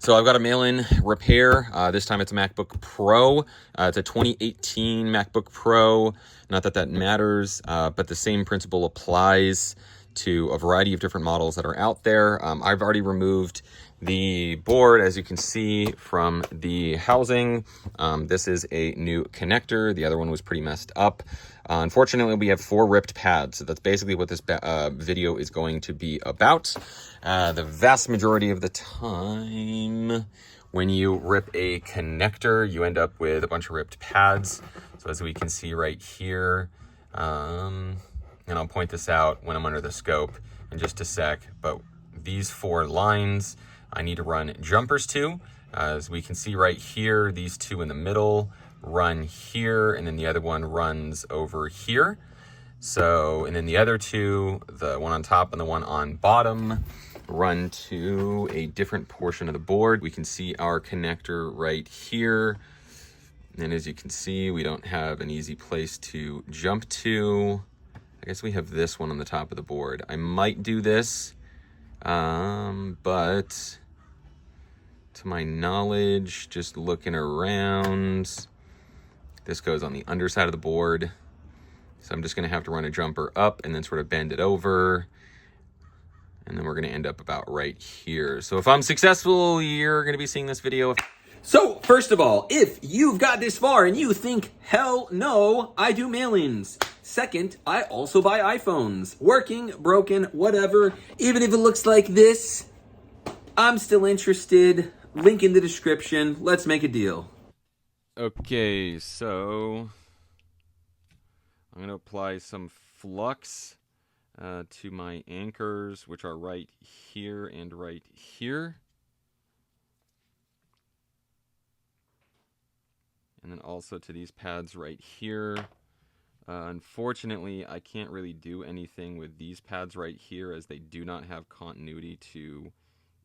So I've got a mail-in repair. This time it's a MacBook Pro. It's a 2018 MacBook Pro. Not that that matters, but the same principle applies to a variety of different models that are out there. I've already removed the board, as you can see, from the housing. This is a new connector. The other one was pretty messed up. Unfortunately, we have 4 ripped pads. So that's basically what this video is going to be about. The vast majority of the time, when you rip a connector, you end up with a bunch of ripped pads. So as we can see right here, and I'll point this out when I'm under the scope in just a sec, but these 4 lines I need to run jumpers to. As we can see right here, these 2 in the middle run here, and then the other one runs over here. So, and then the other 2, the one on top and the one on bottom, run to a different portion of the board. We can see our connector right here. And as you can see, we don't have an easy place to jump to. I guess we have this one on the top of the board. I might do this, but to my knowledge, just looking around, this goes on the underside of the board. So I'm just gonna have to run a jumper up and then sort of bend it over. And then we're gonna end up about right here. So if I'm successful, you're gonna be seeing this video. So, first of all, if you've got this far and you think, hell no, I do mail-ins. Second, I also buy iPhones. Working, broken, whatever. Even if it looks like this, I'm still interested. Link in the description. Let's make a deal. Okay, so I'm gonna apply some flux to my anchors, which are right here and right here. And then also to these pads right here. Unfortunately, I can't really do anything with these pads right here, as they do not have continuity to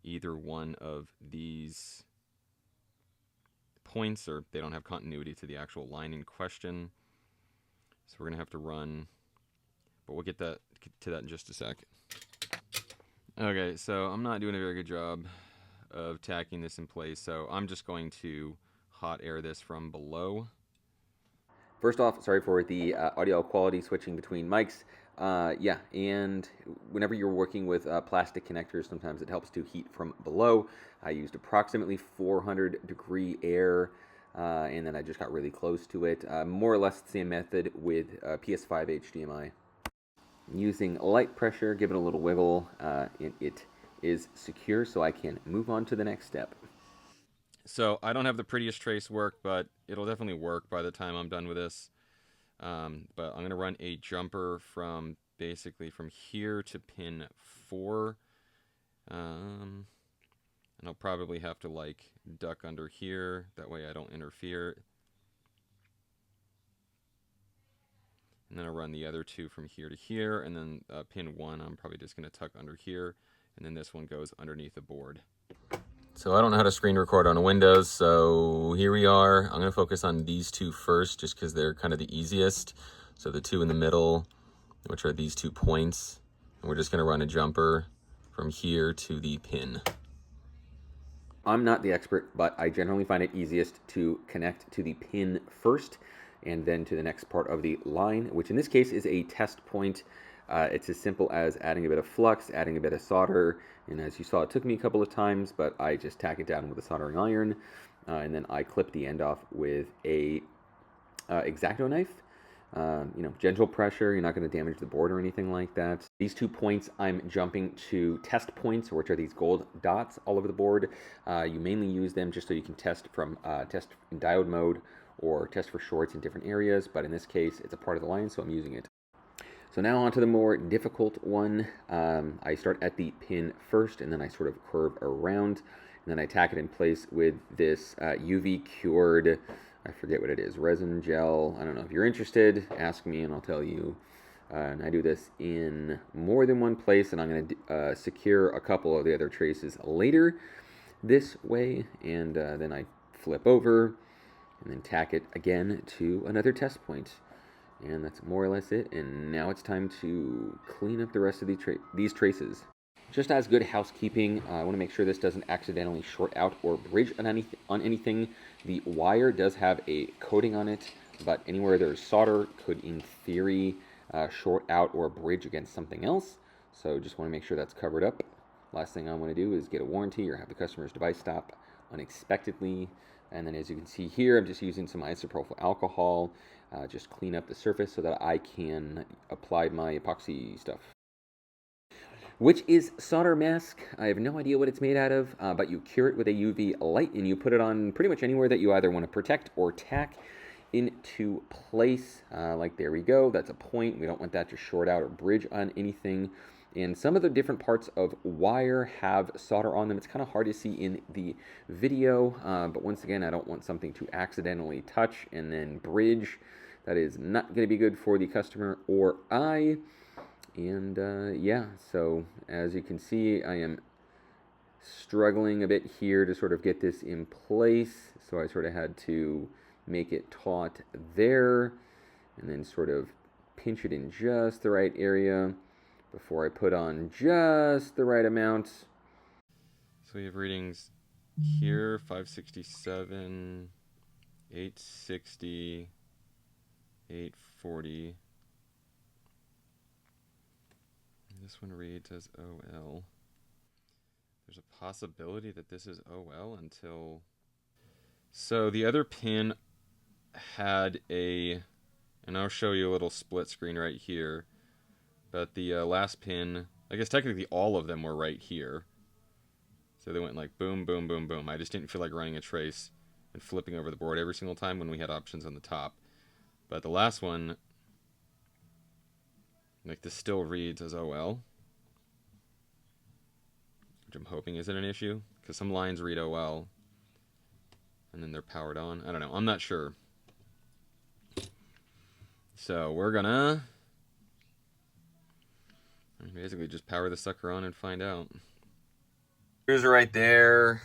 either one of these points, or they don't have continuity to the actual line in question. So we're gonna have to run, but we'll get to that in just a sec. Okay, so I'm not doing a very good job of tacking this in place, so I'm just going to hot air this from below. First off, sorry for the audio quality switching between mics. Yeah, and whenever you're working with plastic connectors, sometimes it helps to heat from below. I used approximately 400 degree air, and then I just got really close to it. More or less the same method with PS5 HDMI. Using light pressure, give it a little wiggle, and it is secure, so I can move on to the next step. So I don't have the prettiest trace work, but it'll definitely work by the time I'm done with this. But I'm going to run a jumper from basically from here to pin 4. And I'll probably have to like duck under here. That way I don't interfere. And then I'll run the other 2 from here to here. And then pin 1, I'm probably just going to tuck under here. And then this one goes underneath the board. So I don't know how to screen record on Windows, so here we are. I'm going to focus on these 2 first, just because they're kind of the easiest. So the 2 in the middle, which are these 2 points. And we're just going to run a jumper from here to the pin. I'm not the expert, but I generally find it easiest to connect to the pin first and then to the next part of the line, which in this case is a test point. It's as simple as adding a bit of flux, adding a bit of solder, and as you saw, it took me a couple of times, but I just tack it down with a soldering iron, and then I clip the end off with a X-Acto knife. Gentle pressure, you're not going to damage the board or anything like that. These 2 points, I'm jumping to test points, which are these gold dots all over the board. You mainly use them just so you can test in diode mode or test for shorts in different areas, but in this case, it's a part of the line, so I'm using it. So now on to the more difficult one. I start at the pin first, and then I sort of curve around, and then I tack it in place with this UV cured, I forget what it is, resin gel. I don't know. If you're interested, ask me and I'll tell you. And I do this in more than one place, and I'm going to secure a couple of the other traces later this way, and then I flip over and then tack it again to another test point. And that's more or less it. And now it's time to clean up the rest of these traces. Just as good housekeeping, I want to make sure this doesn't accidentally short out or bridge on anything. The wire does have a coating on it, but anywhere there's solder could, in theory, short out or bridge against something else. So just want to make sure that's covered up. Last thing I want to do is get a warranty or have the customer's device stop unexpectedly. And then as you can see here, I'm just using some isopropyl alcohol, just clean up the surface so that I can apply my epoxy stuff. Which is solder mask. I have no idea what it's made out of, but you cure it with a UV light and you put it on pretty much anywhere that you either want to protect or tack into place. Like there we go, that's a point. We don't want that to short out or bridge on anything. And some of the different parts of wire have solder on them. It's kind of hard to see in the video, but once again, I don't want something to accidentally touch and then bridge. That is not going to be good for the customer or I. And yeah, so as you can see, I am struggling a bit here to sort of get this in place. So I sort of had to make it taut there and then sort of pinch it in just the right area before I put on just the right amount. So we have readings here, 567, 860, 840. This one reads as OL. There's a possibility that this is OL until... So the other pin had a... And I'll show you a little split screen right here. But the last pin... I guess technically all of them were right here. So they went like boom, boom, boom, boom. I just didn't feel like running a trace and flipping over the board every single time when we had options on the top. But the last one... Like, this still reads as OL, which I'm hoping isn't an issue, because some lines read OL, and then they're powered on. I don't know. I'm not sure. So we're gonna basically just power the sucker on and find out. Screws are right there.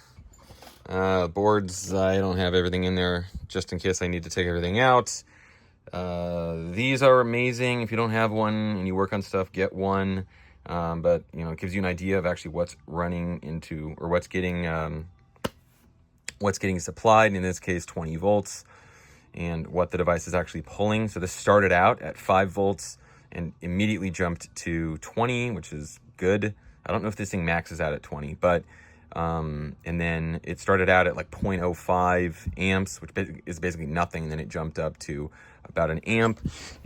Boards, I don't have everything in there, just in case I need to take everything out. These are amazing. If you don't have one and you work on stuff, get one. But you know, it gives you an idea of actually what's running into, or what's getting supplied, in this case 20 volts, and what the device is actually pulling. So this started out at 5 volts and immediately jumped to 20, which is good. I don't know if this thing maxes out at 20, but and then it started out at like 0.05 amps, which is basically nothing. And then it jumped up to about an amp.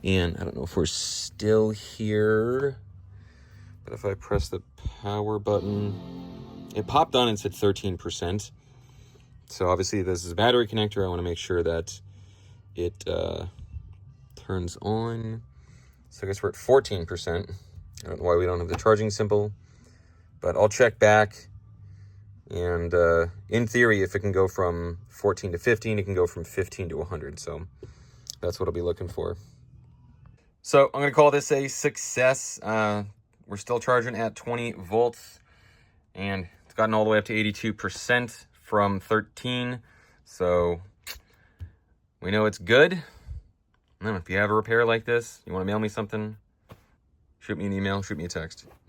And I don't know if we're still here, but if I press the power button, it popped on and said 13%. So obviously this is a battery connector. I want to make sure that it turns on. So I guess we're at 14%. I don't know why we don't have the charging symbol, but I'll check back. And in theory, if it can go from 14 to 15, it can go from 15 to 100. So that's what I'll be looking for. So I'm going to call this a success. We're still charging at 20 volts. And it's gotten all the way up to 82% from 13. So we know it's good. And if you have a repair like this, you want to mail me something, shoot me an email, shoot me a text.